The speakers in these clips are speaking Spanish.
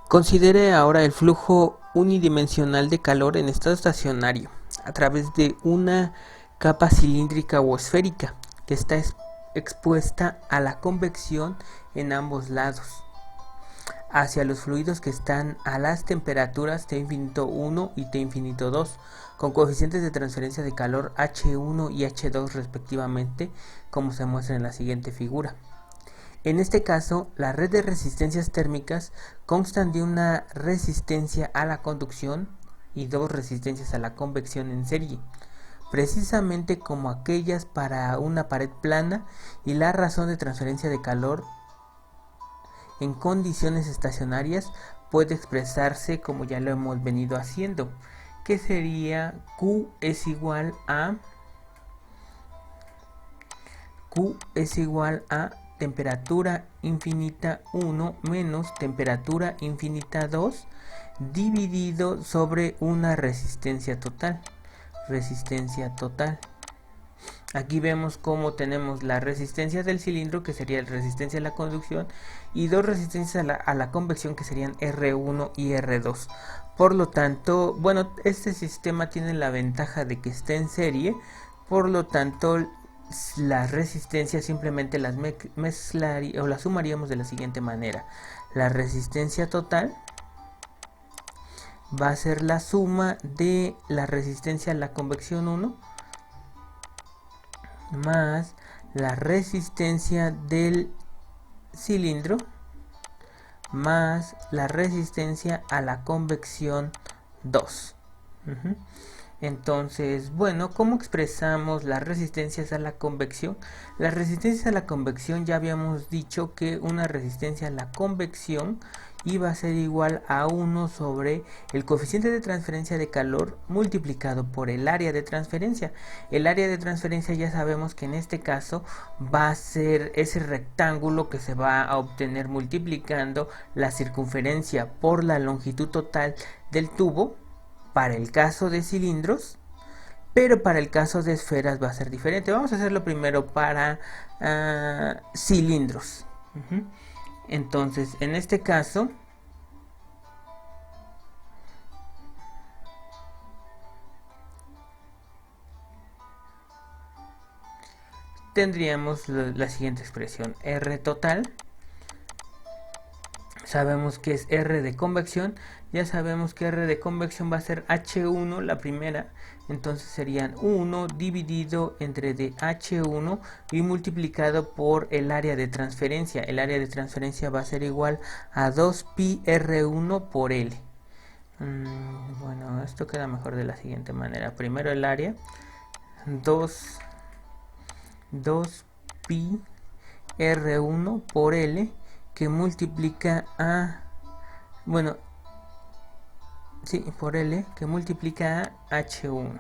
Considere ahora el flujo unidimensional de calor en estado estacionario a través de una capa cilíndrica o esférica que está expuesta a la convección en ambos lados hacia los fluidos que están a las temperaturas T∞1 y T∞2 con coeficientes de transferencia de calor H1 y H2 respectivamente, como se muestra en la siguiente figura. En este caso, la red de resistencias térmicas constan de una resistencia a la conducción y dos resistencias a la convección en serie, precisamente como aquellas para una pared plana, y la razón de transferencia de calor en condiciones estacionarias puede expresarse como ya lo hemos venido haciendo, que sería Q es igual a temperatura infinita 1 menos temperatura infinita 2 dividido sobre una resistencia total. Aquí vemos cómo tenemos la resistencia del cilindro, que sería la resistencia a la conducción, y dos resistencias a la convección, que serían R1 y R2. Por lo tanto, bueno, este sistema tiene la ventaja de que está en serie, por lo tanto las resistencias simplemente las mezclaríamos o las sumaríamos de la siguiente manera. La resistencia total va a ser la suma de la resistencia a la convección 1 más la resistencia del cilindro más la resistencia a la convección 2. Entonces, bueno, ¿cómo expresamos las resistencias a la convección? Las resistencias a la convección, ya habíamos dicho que una resistencia a la convección iba a ser igual a 1 sobre el coeficiente de transferencia de calor multiplicado por el área de transferencia. El área de transferencia ya sabemos que en este caso va a ser ese rectángulo que se va a obtener multiplicando la circunferencia por la longitud total del tubo para el caso de cilindros, pero para el caso de esferas va a ser diferente. Vamos a hacerlo primero para cilindros. Entonces, en este caso, tendríamos la siguiente expresión: R total. Sabemos que es R de convección. Ya sabemos que R de convección va a ser H1, la primera. Entonces serían 1 dividido entre de H1 y multiplicado por el área de transferencia. El área de transferencia va a ser igual a 2pi R1 por L. Bueno, esto queda mejor de la siguiente manera. Primero el área, 2pi R1 por L, que multiplica a, bueno, sí, por L, que multiplica a H1,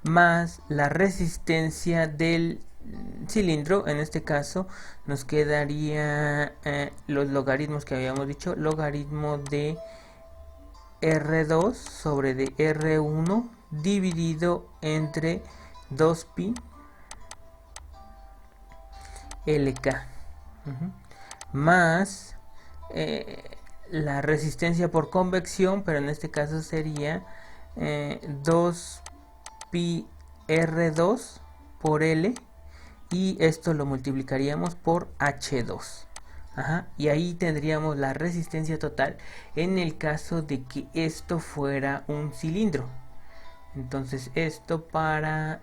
más la resistencia del cilindro. En este caso nos quedaría los logaritmos que habíamos dicho: logaritmo de R2 sobre de R1 dividido entre 2pi LK, más la resistencia por convección, pero en este caso sería 2pi R2 por L, y esto lo multiplicaríamos por H2. Y ahí tendríamos la resistencia total en el caso de que esto fuera un cilindro. Entonces esto para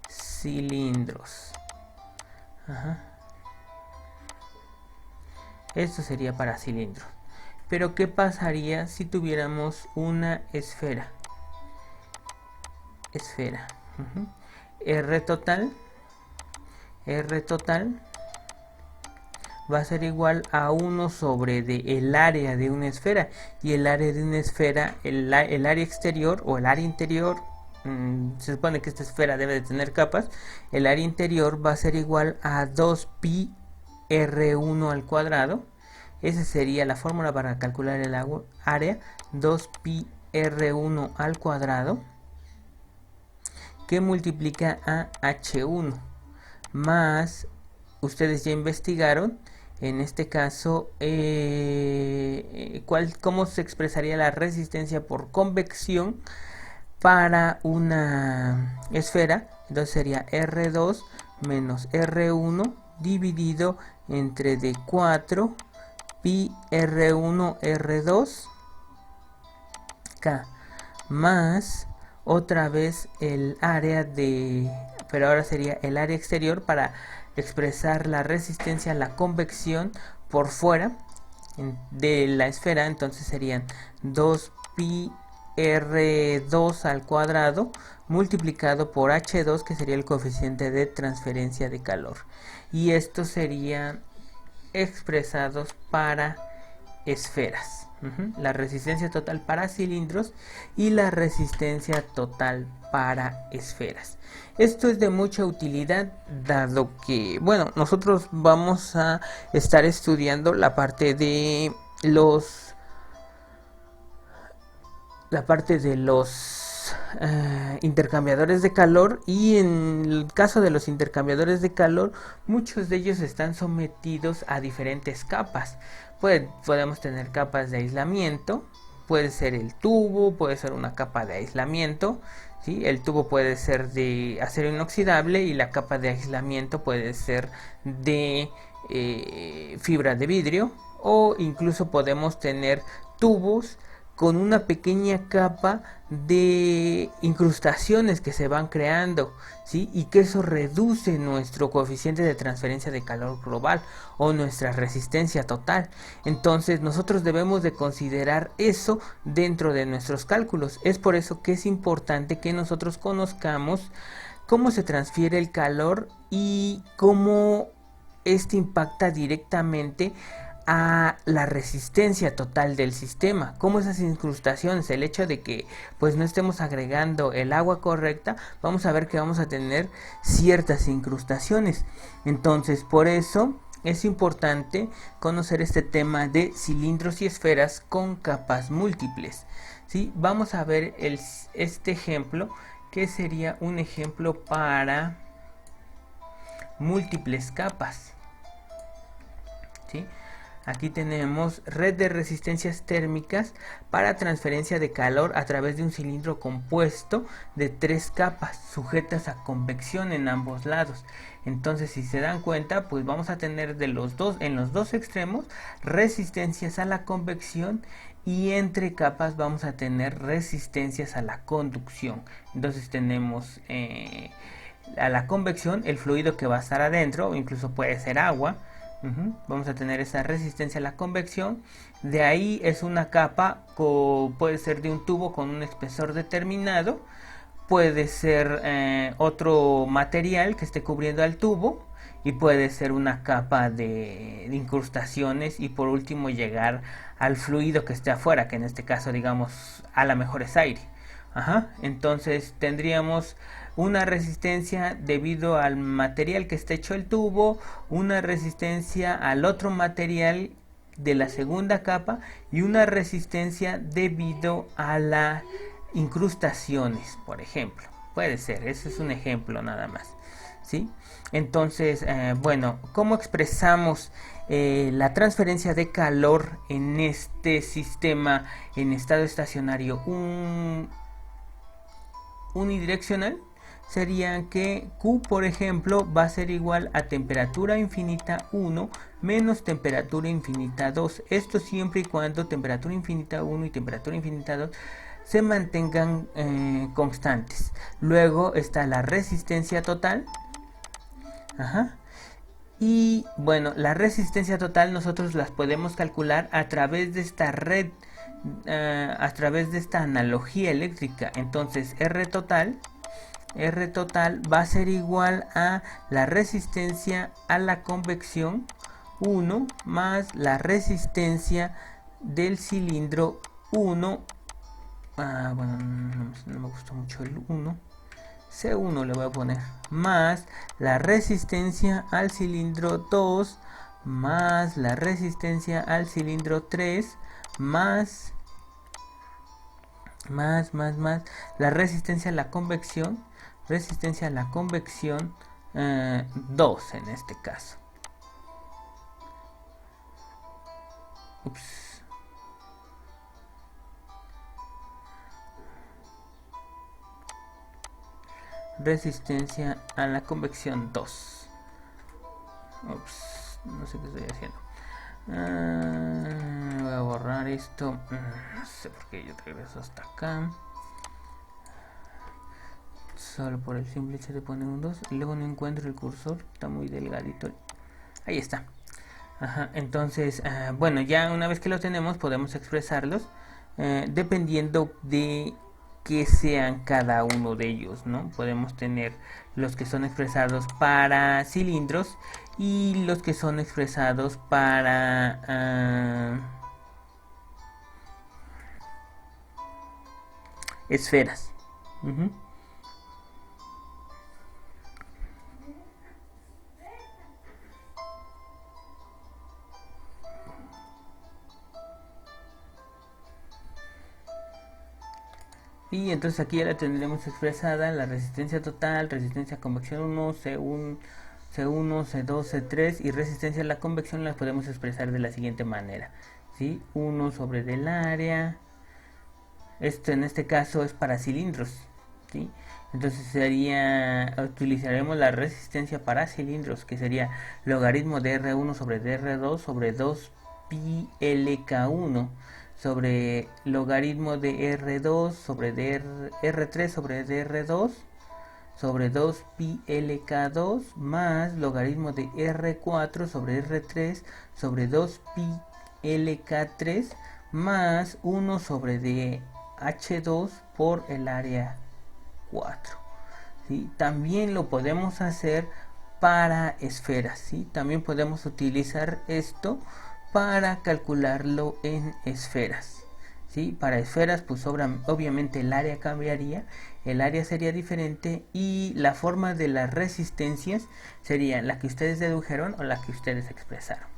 cilindros. Esto sería para cilindros. Pero ¿qué pasaría si tuviéramos una esfera? R total va a ser igual a 1 sobre el área de una esfera. Y el área de una esfera, el área exterior o el área interior, se supone que esta esfera debe de tener capas. El área interior va a ser igual a 2pi R1 al cuadrado. Esa sería la fórmula para calcular el área: 2pi R1 al cuadrado, que multiplica a H1 más ustedes ya investigaron, en este caso, cómo se expresaría la resistencia por convección para una esfera. Entonces sería R2 menos R1 dividido entre D4 pi R1 R2 K más otra vez el área pero ahora sería el área exterior para expresar la resistencia a la convección por fuera de la esfera. Entonces serían 2 pi R2 al cuadrado multiplicado por H2, que sería el coeficiente de transferencia de calor, y estos serían expresados para esferas. La resistencia total para cilindros y la resistencia total para esferas. Esto es de mucha utilidad, dado que, bueno, nosotros vamos a estar estudiando la parte de los intercambiadores de calor, y en el caso de los intercambiadores de calor, muchos de ellos están sometidos a diferentes capas. Podemos tener capas de aislamiento, puede ser el tubo, puede ser una capa de aislamiento, ¿sí? El tubo puede ser de acero inoxidable y la capa de aislamiento puede ser de fibra de vidrio, o incluso podemos tener tubos con una pequeña capa de incrustaciones que se van creando, ¿sí? Y que eso reduce nuestro coeficiente de transferencia de calor global o nuestra resistencia total. Entonces nosotros debemos de considerar eso dentro de nuestros cálculos. Es por eso que es importante que nosotros conozcamos cómo se transfiere el calor y cómo este impacta directamente a la resistencia total del sistema, como esas incrustaciones, el hecho de que pues no estemos agregando el agua correcta, vamos a ver que vamos a tener ciertas incrustaciones. Entonces, por eso es importante conocer este tema de cilindros y esferas con capas múltiples, ¿sí? Vamos a ver este ejemplo, que sería un ejemplo para múltiples capas, ¿sí? Aquí tenemos red de resistencias térmicas para transferencia de calor a través de un cilindro compuesto de 3 capas sujetas a convección en ambos lados. Entonces, si se dan cuenta, pues vamos a tener en los dos extremos resistencias a la convección, y entre capas vamos a tener resistencias a la conducción. Entonces tenemos a la convección el fluido que va a estar adentro, o incluso puede ser agua. Vamos a tener esa resistencia a la convección. De ahí es una capa, puede ser de un tubo con un espesor determinado, puede ser otro material que esté cubriendo al tubo, y puede ser una capa de incrustaciones, y por último llegar al fluido que esté afuera, que en este caso, digamos, a lo mejor es aire. Entonces tendríamos una resistencia debido al material que está hecho el tubo, una resistencia al otro material de la segunda capa, y una resistencia debido a las incrustaciones, por ejemplo. Puede ser, ese es un ejemplo nada más, ¿sí? Entonces, bueno, ¿cómo expresamos la transferencia de calor en este sistema en estado estacionario unidireccional? Sería que Q, por ejemplo, va a ser igual a temperatura infinita 1 menos temperatura infinita 2. Esto siempre y cuando temperatura infinita 1 y temperatura infinita 2 se mantengan constantes. Luego está la resistencia total. Y bueno, la resistencia total nosotros las podemos calcular a través de esta red, a través de esta analogía eléctrica. Entonces R total va a ser igual a la resistencia a la convección 1 más la resistencia del cilindro 1. Bueno, no me gustó mucho el 1. C1 le voy a poner, más la resistencia al cilindro 2 más la resistencia al cilindro 3 más la resistencia a la convección 2 en este caso. Ups. Resistencia a la convección 2. Ups, no sé qué estoy haciendo. Voy a borrar esto. No sé por qué yo regreso hasta acá. Solo por el simple hecho de poner un 2. Y luego no encuentro el cursor. Está muy delgadito. Ahí está. Ajá, entonces, bueno, ya una vez que lo tenemos podemos expresarlos dependiendo de que sean cada uno de ellos, ¿no? Podemos tener los que son expresados para cilindros y los que son expresados para esferas. Uh-huh. Y entonces aquí ya la tendremos expresada la resistencia total, resistencia a convección 1, C1, C2, C3 y resistencia a la convección las podemos expresar de la siguiente manera, ¿sí? 1 sobre del área, esto en este caso es para cilindros, ¿sí? Entonces utilizaremos la resistencia para cilindros, que sería logaritmo de R1 sobre DR2 sobre 2 pi LK1 sobre logaritmo de R2 sobre R3 sobre DR2 sobre 2 pi LK2 más logaritmo de R4 sobre R3 sobre 2 pi LK3 más 1 sobre DH2 por el área 4. ¿Sí? También lo podemos hacer para esferas, ¿sí? También podemos utilizar esto para calcularlo en esferas, ¿sí? Para esferas pues obviamente el área cambiaría, el área sería diferente y la forma de las resistencias sería la que ustedes dedujeron o la que ustedes expresaron.